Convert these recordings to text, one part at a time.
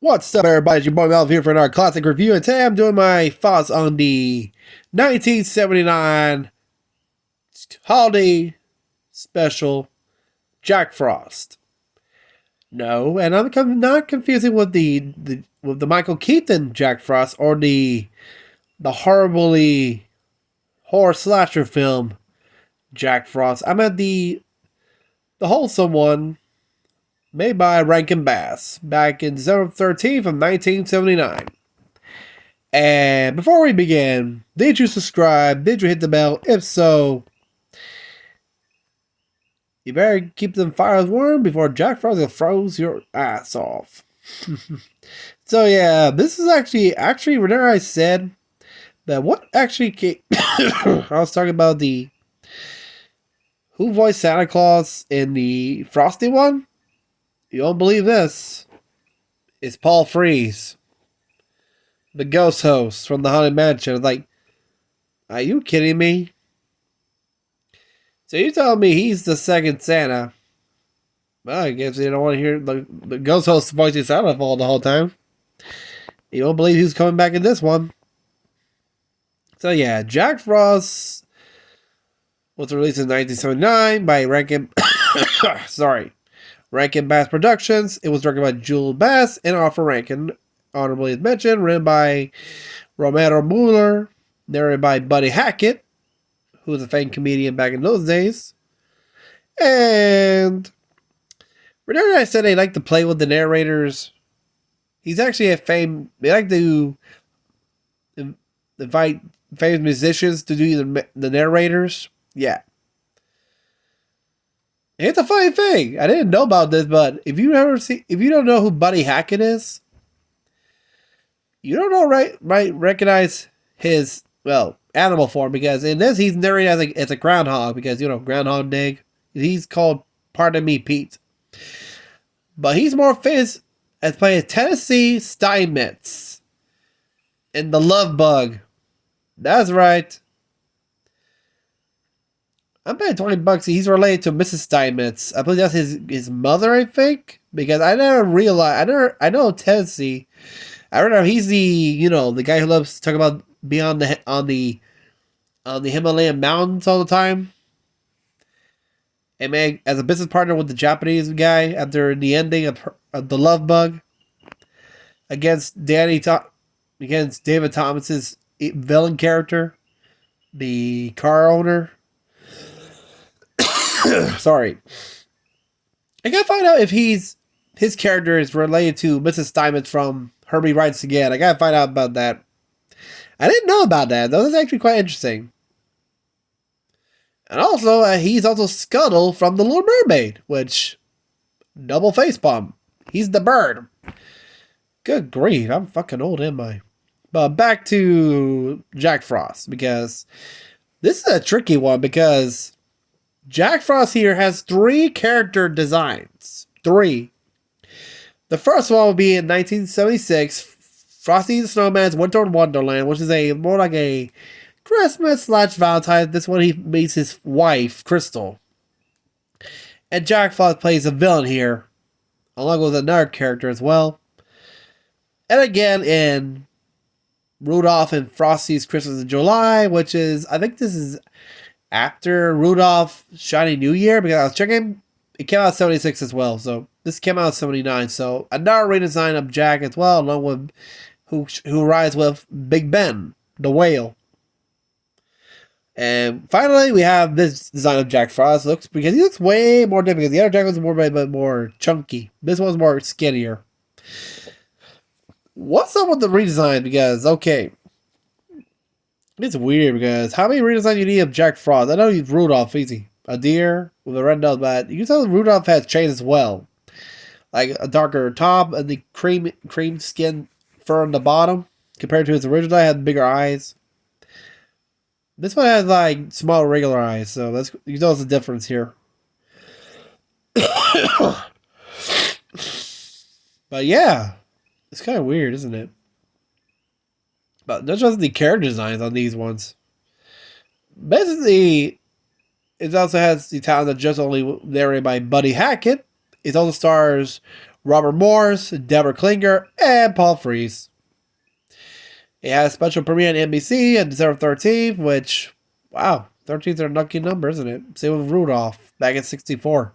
What's up, everybody? It's your boy Melv here for another classic review, and today I'm doing my thoughts on the 1979 holiday special Jack Frost. No, and I'm not confusing with the Michael Keaton Jack Frost or the horribly horror slasher film Jack Frost. I'm at the wholesome one made by Rankin Bass back in December 13th of 1979. And before we begin, did you subscribe? Did you hit the bell? If so, you better keep them fires warm before Jack Frost throws your ass off. So yeah, this is actually whenever I said that what actually came, I was talking about the who voiced Santa Claus in the Frosty one. You don't believe this? It's Paul Frees, the ghost host from the Haunted Mansion. It's like, are you kidding me? So you're telling me he's the second Santa? Well, I guess you don't want to hear the ghost host voicing Santa fall the whole time. You don't believe he's coming back in this one. So yeah, Jack Frost was released in 1979 by Rankin Bass Productions. It was directed by Jewel Bass and Arthur Rankin. Honorably mentioned, written by Romero Mueller, narrated by Buddy Hackett, who was a famed comedian back in those days. And remember I said they like to play with the narrators? He's actually a famed. They like to invite famous musicians to do the narrators. Yeah. It's a funny thing. I didn't know about this, but if you don't know who Buddy Hackett is, you don't know might recognize his animal form, because in this he's narrated as a groundhog, because Groundhog Day. He's called Pardon Me Pete. But he's more famous as playing Tennessee Steinmetz in The Love Bug. That's right. I'm paying $20. He's related to Mrs. Steinmetz. I believe that's his mother, I think. Because I never realized. I know Tennessee. I don't know. He's the guy who loves to talk about being on the Himalayan mountains all the time. And man, as a business partner with the Japanese guy after the ending of The Love Bug against against David Thomas's villain character, the car owner. Sorry. I gotta find out if his character is related to Mrs. Steinmetz from Herbie Writes Again. I gotta find out about that. I didn't know about that, though. That's actually quite interesting. And also, he's also Scuttle from The Little Mermaid, which, double facepalm. He's the bird. Good grief, I'm fucking old, am I? But back to Jack Frost, because this is a tricky one, because Jack Frost here has 3 character designs. 3. The first one will be in 1976, Frosty the Snowman's Winter Wonderland, which is more like a Christmas/Valentine's. This one he meets his wife, Crystal. And Jack Frost plays a villain here, along with another character as well. And again in Rudolph and Frosty's Christmas in July, which is, I think this is after Rudolph Shiny New Year, because I was checking, it came out in 76 as well, so this came out in 79, so another redesign of Jack as well, along with who rides with Big Ben, the whale. And finally, we have this design of Jack Frost, because he looks way more different. The other Jack was more chunky. This one's more skinnier. What's up with the redesign? Because, okay, it's weird, because how many redesigns you need of Jack Frost? I know he's Rudolph, easy. A deer with a red nose, but you can tell Rudolph has chains as well. Like a darker top and the cream skin fur on the bottom, compared to his original that had bigger eyes. This one has like small regular eyes, so you notice the difference here. But yeah, it's kind of weird, isn't it? But not just the character designs on these ones. Basically, it also has the talent that just only narrated by Buddy Hackett. It also stars Robert Morris, Deborah Klinger, and Paul Frees. It had a special premiere on NBC on December 13th, which, wow, 13th are a lucky number, isn't it? Same with Rudolph, back in 64.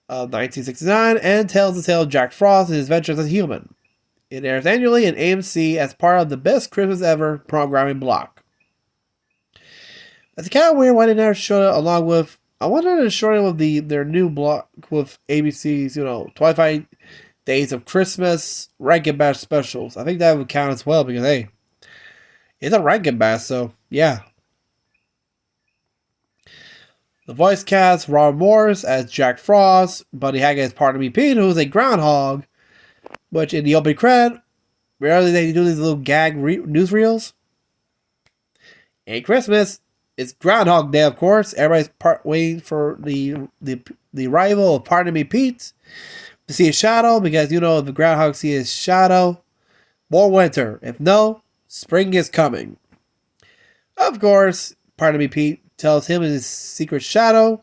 1969, and tells the tale of Jack Frost and his adventures as a human. It airs annually in AMC as part of the Best Christmas Ever programming block. It's kind of weird why they never showed it along with. I wonder if they showed it with their new block with ABC's, 25 Days of Christmas Rankin Bass specials. I think that would count as well because, hey, it's a Rankin Bass, so yeah. The voice cast Ron Morris as Jack Frost, Buddy Hackett as Pardon Me Pete, who's a groundhog, which in the opening credit, rarely they do these little gag newsreels. And Christmas, it's Groundhog Day, of course. Everybody's waiting for the arrival of Pardon Me Pete to see his shadow, because if the groundhog see his shadow, more winter. If no, spring is coming. Of course, Pardon Me Pete tells him his secret shadow,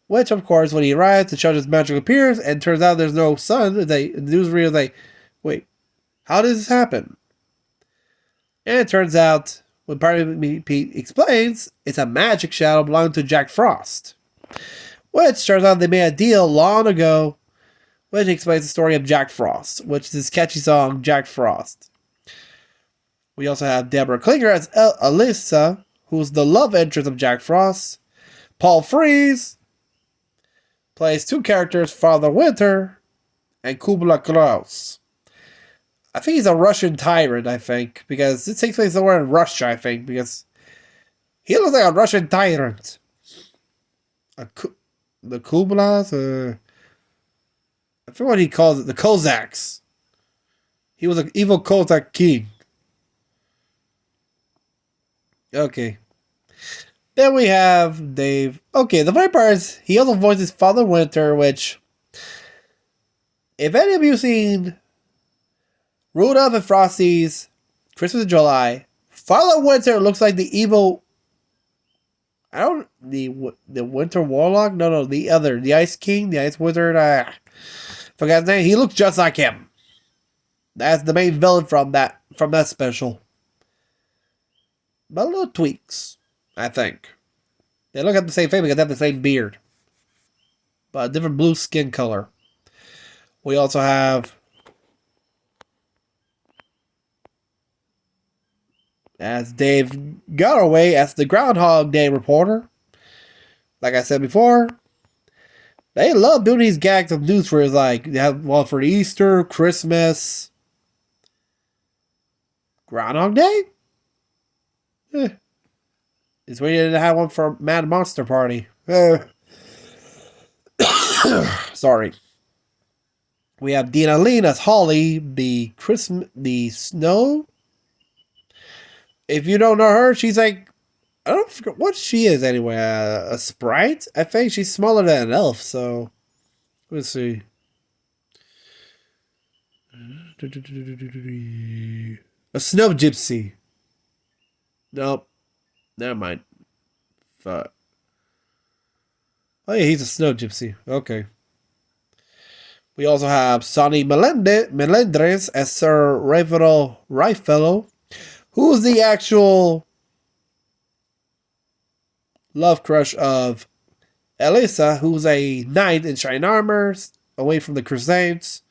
which, of course, when he arrives, the children's magic appears, and turns out there's no sun. The newsreel is like, wait, how does this happen? And it turns out, when Pardon Me Pete explains, it's a magic shadow belonging to Jack Frost. Which turns out they made a deal long ago, which explains the story of Jack Frost, which is his catchy song, Jack Frost. We also have Deborah Klinger as Alyssa, who's the love interest of Jack Frost. Paul Frees plays two characters, Father Winter and Kubla Klaus. I think he's a Russian tyrant, because it takes place somewhere in Russia, because he looks like a Russian tyrant. The Kublas? I forget what he calls it, the Cossacks. He was an evil Cossack king. Okay. Then we have Dave. Okay, the funny part is he also voices Father Winter, which, if any of you seen Rudolph and Frosty's Christmas in July, Father Winter looks like the evil. The Winter Warlock? No, the other, the Ice King, the Ice Wizard. Forgot his name. He looks just like him. That's the main villain from that special. But little tweaks, I think. They look at the same thing because they have the same beard, but a different blue skin color. We also have, as Dave Galloway as the Groundhog Day reporter. Like I said before, they love doing these gags of newsreels. Like they have one for Easter, Christmas, Groundhog Day. It's we didn't have one for Mad Monster Party. Sorry. We have Dina Lean as Holly, the snow. If you don't know her, she's like, I don't forget what she is anyway. A sprite? I think she's smaller than an elf, so let's see. A snow gypsy. Nope. Never mind. Fuck. Oh yeah, he's a snow gypsy. Okay. We also have Sonny Melendres as Sir Ravenel Riffellow, who's the actual love crush of Elisa, who's a knight in shining armor, away from the Crusades.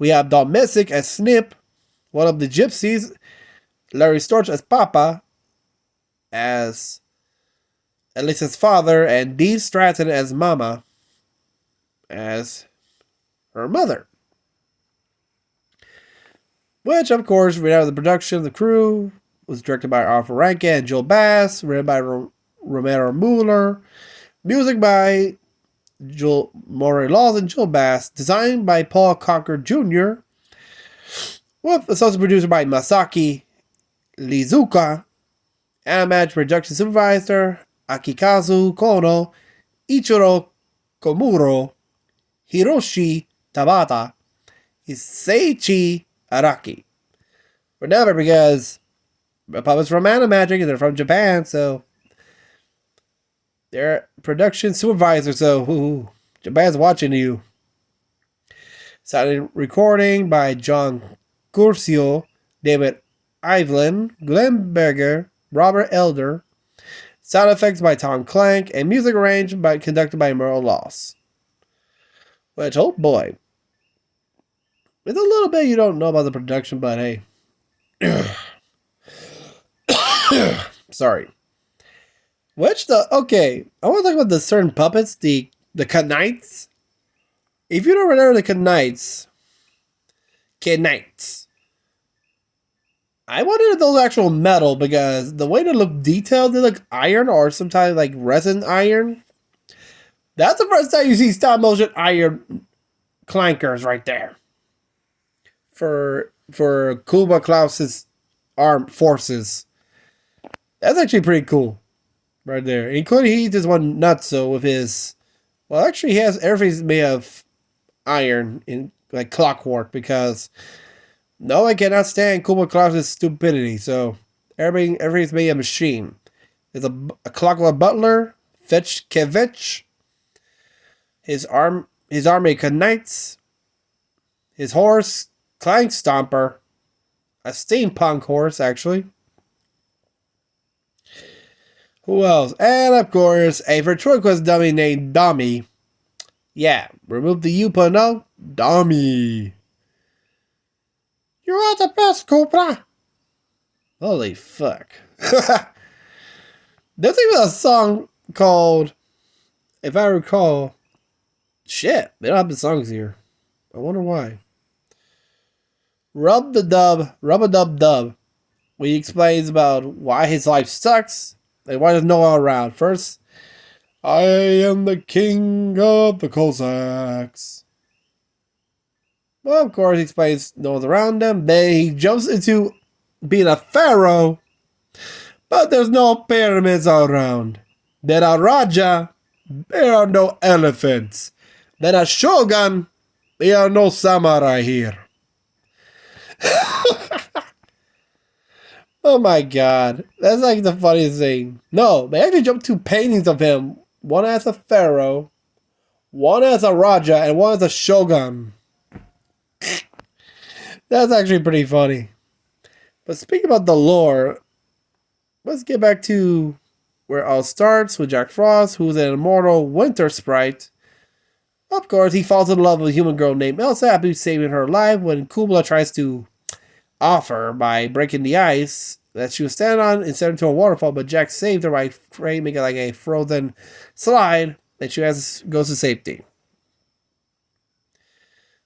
We have Don Messick as Snip, one of the gypsies. Larry Storch as Papa, as Elisa's father, and Dean Stratton as Mama, as her mother. Which, of course, right out of the production, the crew was directed by Arthur Rankin and Joel Bass, written by Romero Mueller, music by Joel Maury Laws and Joel Bass, designed by Paul Cocker Jr., with associate producer by Masaki Lizuka, Animagic production supervisor Akikazu Kono, Ichiro Komuro, Hiroshi Tabata, Seiichi Araki. Remember, because the puppets from Animagic and they're from Japan, so they're production supervisors, so Japan's watching you. Sound recording by John Curcio, David Ivlin, Glenn Berger, Robert Elder. Sound effects by Tom Clank, and music arranged by conducted by Merle Loss. Which, oh boy, there's a little bit you don't know about the production, but hey. Sorry. Okay, I want to talk about the certain puppets, the Knights. If you don't remember the Knights, I wanted those actual metal because the way they look detailed, they look iron or sometimes like resin iron. That's the first time you see stop motion iron clankers right there. For Kuba Klaus's armed forces. That's actually pretty cool. Right there. Including he just one nutso with his... Well, actually he has everything's made of iron in like clockwork because no, I cannot stand Kuba Klaus's stupidity. So everything's made of machine. There's a clockwork butler, Fetch Kevich, his army Knights, his horse, Clank Stomper, a steampunk horse actually. Who else? And of course, a ventriloquist dummy named Dummy. Yeah, remove the U, put no. Dummy. You are the best, Cobra. Holy fuck. There's even a song called, if I recall, shit, they don't have the songs here. I wonder why. Rub a Dub Dub. Where he explains about why his life sucks and why there's no one around. First, I am the king of the Cossacks. Well, of course, he explains no one's around him. Then he jumps into being a pharaoh, but there's no pyramids around. Then a Raja, there are no elephants. Then a Shogun, there are no samurai here. Oh my god. That's like the funniest thing. No, they actually jumped two paintings of him. One as a pharaoh, one as a Raja, and one as a Shogun. That's actually pretty funny. But speaking about the lore, let's get back to where it all starts with Jack Frost, who's an immortal winter sprite. Of course, he falls in love with a human girl named Elsa after saving her life when Kubla tries to offer by breaking the ice that she was standing on and sent her to a waterfall, but Jack saved her by making it like a frozen slide, and she goes to safety.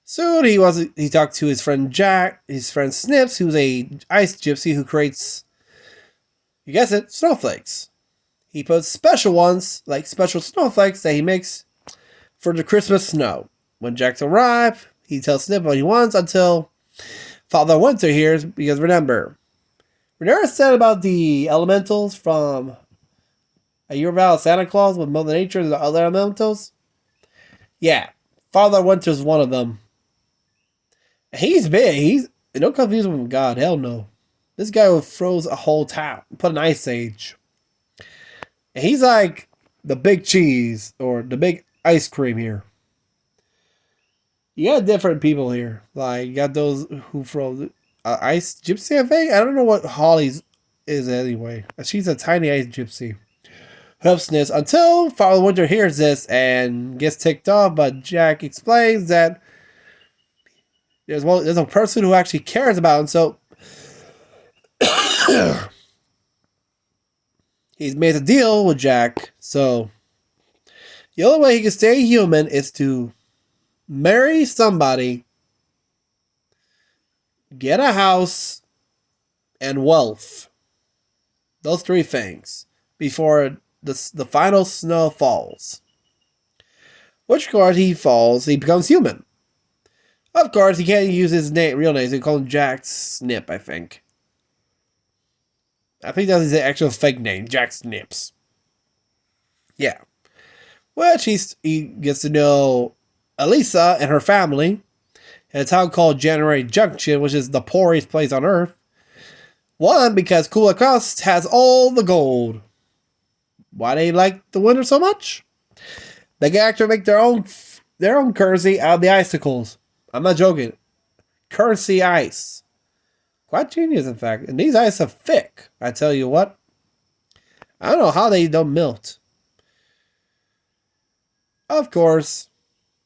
Soon he talked to his friend Snips, who's a ice gypsy who creates, you guess it, snowflakes. He puts special ones, like special snowflakes that he makes for the Christmas snow. When Jack's arrived, he tells Snip what he wants until Father Winter hears, because remember said about the elementals from A Year Without Santa Claus with Mother Nature and the other elementals? Yeah, Father Winter's one of them. He's big. Don't confuse him with God. Hell no. This guy froze a whole town, put an ice age. And he's like the big cheese or the big ice cream here. You got different people here. Like, you got those who froze ice gypsy, I think. I don't know what Holly's is anyway. She's a tiny ice gypsy. Helpsness until Father Winter hears this and gets ticked off, but Jack explains that there's a person who actually cares about him, so he's made a deal with Jack. So the only way he can stay human is to marry somebody, get a house, and wealth. Those three things before the final snow falls. Which course he falls, he becomes human. Of course, he can't use his real name. They call him Jack Snip, I think. I think that's his actual fake name, Jack Snips. Yeah. Which he gets to know Elisa and her family in a town called January Junction, which is the poorest place on Earth. One, because Kula Krust has all the gold. Why they like the winter so much? They can actually make their own currency out of the icicles. I'm not joking. Currency ice. Quite genius, in fact. And these ice are thick. I tell you what. I don't know how they don't melt. Of course,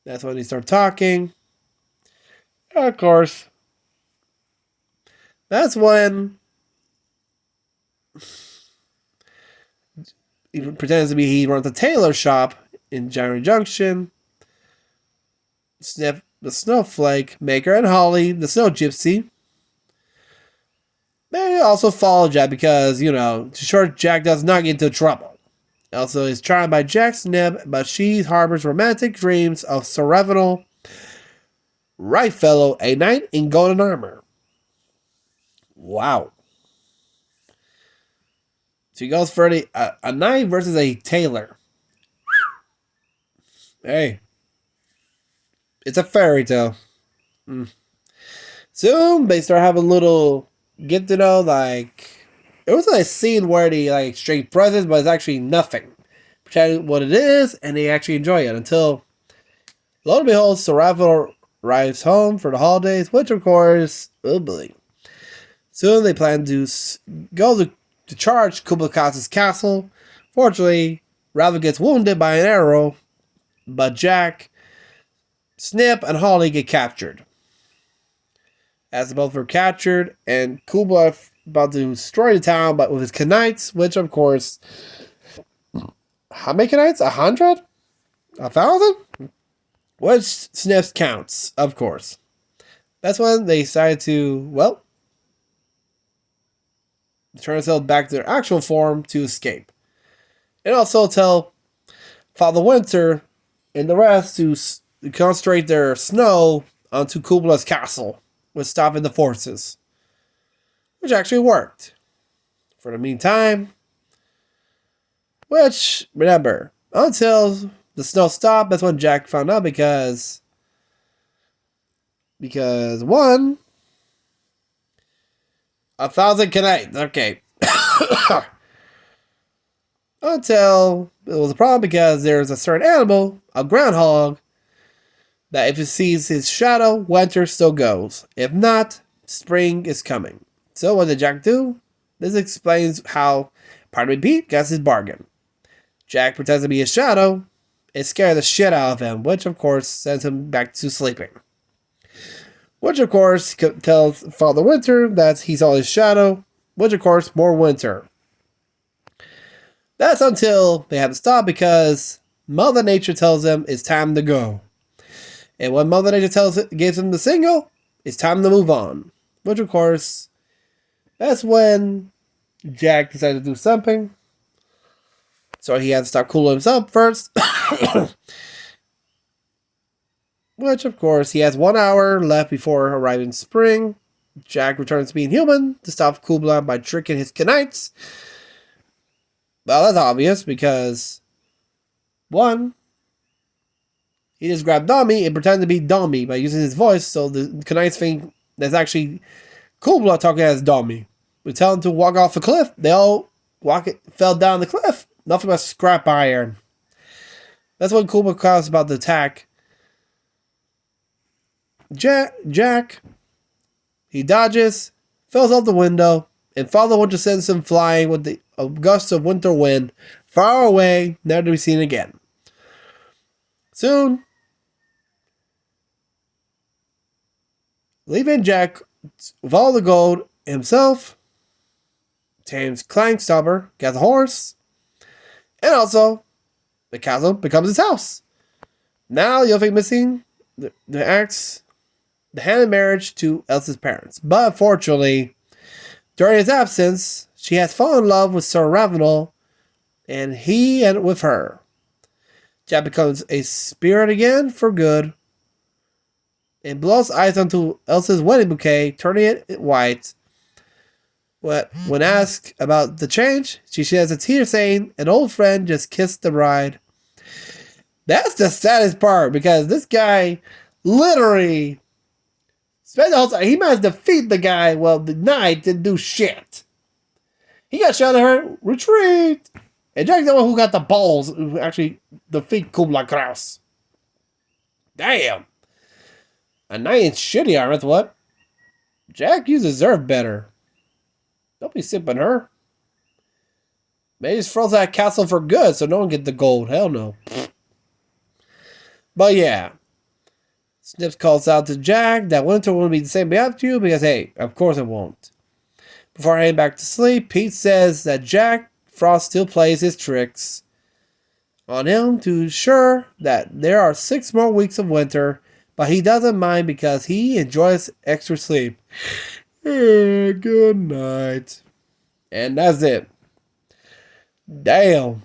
that's when they start talking. Of course, that's when he pretends to be he runs a tailor shop in January Junction. Sniff the snowflake maker and Holly, the snow gypsy. They also follow Jack because, to sure Jack does not get into trouble. Also is charmed by Jack's nib, but she harbors romantic dreams of Sir Revenal, right fellow, a knight in golden armor. Wow. She goes for a knight versus a tailor. Hey, it's a fairy tale. Soon they start having a little get to know, like, it was a scene where they like exchange presents, but it's actually nothing. Pretend what it is, and they actually enjoy it until, lo and behold, Saravel arrives home for the holidays, which of course, oh boy. Soon they plan to go to charge Kubla Khan's castle. Fortunately, Ravel gets wounded by an arrow, but Jack, Snip, and Holly get captured. As both were captured, and Kubla about to destroy the town, but with his Knights, which of course, how many Knights? 100? 1,000? Which Snips counts, of course. That's when they decided to, turn themselves back to their actual form to escape. And also tell Father Winter and the rest to concentrate their snow onto Kubla's castle, with stopping the forces. Which actually worked. For the meantime, which, remember, until the snow stopped, that's when Jack found out because one, 1,000 Knights, okay. Until it was a problem because there's a certain animal, a groundhog, that if it sees his shadow, winter still goes. If not, spring is coming. So what did Jack do? This explains how Pardon Me Pete gets his bargain. Jack pretends to be his shadow. It scares the shit out of him, which of course sends him back to sleeping. Which of course tells Father Winter that he's all his shadow, which of course more winter. That's until they have to stop because Mother Nature tells them it's time to go. And when Mother Nature gives him the signal, it's time to move on. Which of course, that's when Jack decided to do something. So he had to stop cooling himself first. Which of course, he has 1 hour left before arriving spring. Jack returns to being human to stop Kubla by tricking his Knights. Well, that's obvious because, one, he just grabbed Domi and pretended to be Domi by using his voice, so the Knights think that's actually Kubla talking as Domi. We tell him to walk off the cliff. They all fell down the cliff. Nothing but scrap iron. That's when Kubla Khan's about to attack Jack. He dodges, falls out the window, and Father Winter sends him flying with the gust of winter wind far away, never to be seen again. Soon, leaving Jack with all the gold himself, tames Clankstopper, gets a horse, and also the castle becomes his house. Now you'll be missing the axe, the hand in marriage to Elsa's parents. But unfortunately, during his absence, she has fallen in love with Sir Ravenel, and he and with her. Jack becomes a spirit again for good, and blows eyes onto Elsa's wedding bouquet, turning it white. When asked about the change, she sheds a tear saying an old friend just kissed the bride. That's the saddest part because this guy literally spent the whole time. He must defeat the guy. Well, the knight didn't do shit. He got shot at her. Retreat. And Jack's the one who got the balls to actually defeat Kubla Kraus. Damn. A knight in shitty armor, what? Jack, you deserve better. Don't be sipping her. Maybe just froze that castle for good so no one get the gold. Hell no. But yeah. Snips calls out to Jack that winter won't be the same after you because, hey, of course it won't. Before heading back to sleep, Pete says that Jack Frost still plays his tricks on him to ensure that there are 6 more weeks of winter, but he doesn't mind because he enjoys extra sleep. Good night. And that's it. Damn.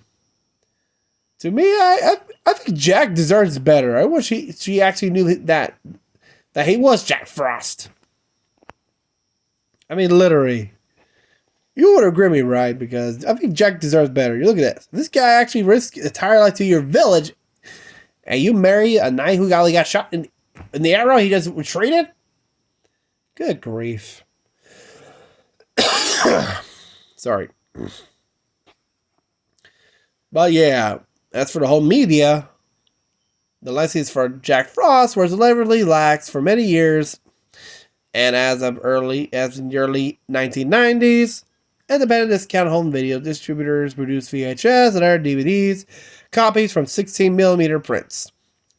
To me, I think Jack deserves better. I wish she actually knew that he was Jack Frost. I mean, literally. You would agree with me, right? Because I think Jack deserves better. You look at this. This guy actually risked his entire life to your village, and you marry a knight who got shot in the arrow. He just retreated. Good grief. Sorry. But yeah, as for the whole media, the lessons for Jack Frost was deliberately lax for many years, and as in the early 1990s, independent discount home video distributors produced VHS and other DVDs, copies from 16mm prints.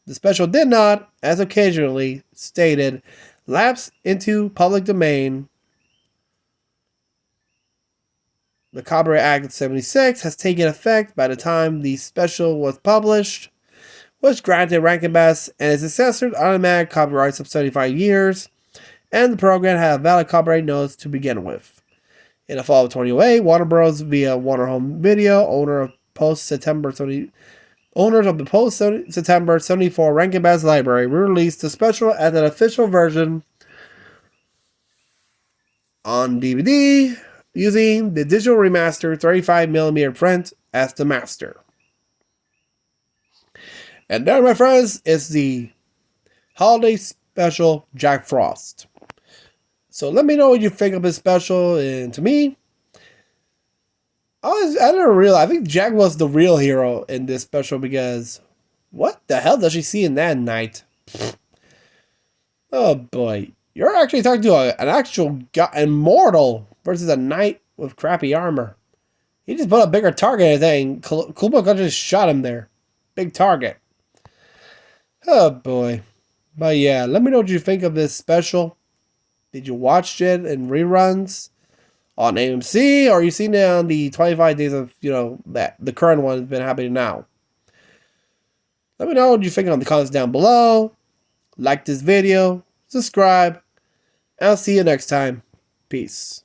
The special did not, as occasionally stated, lapse into public domain. The Copyright Act of 76 has taken effect by the time the special was published, which granted Rankin Bass and its successors automatic copyrights of 75 years, and the program had valid copyright notice to begin with. In the fall of 2008, Warner Bros. Via Warner Home Video, owners of the post-September 74 Rankin Bass library, released the special as an official version on DVD, using the digital remaster 35mm print as the master. And there, my friends, is the holiday special Jack Frost. So let me know what you think of this special. And to me, I never realized. I think Jack was the real hero in this special because what the hell does she see in that night? Oh boy. You're actually talking to an actual immortal versus a knight with crappy armor. He just put a bigger target and Kuma just shot him there. Big target. Oh boy. But yeah, let me know what you think of this special. Did you watch it in reruns on AMC, or you seen it on the 25 days of, that the current one has been happening now? Let me know what you think on the comments down below. Like this video, subscribe, and I'll see you next time. Peace.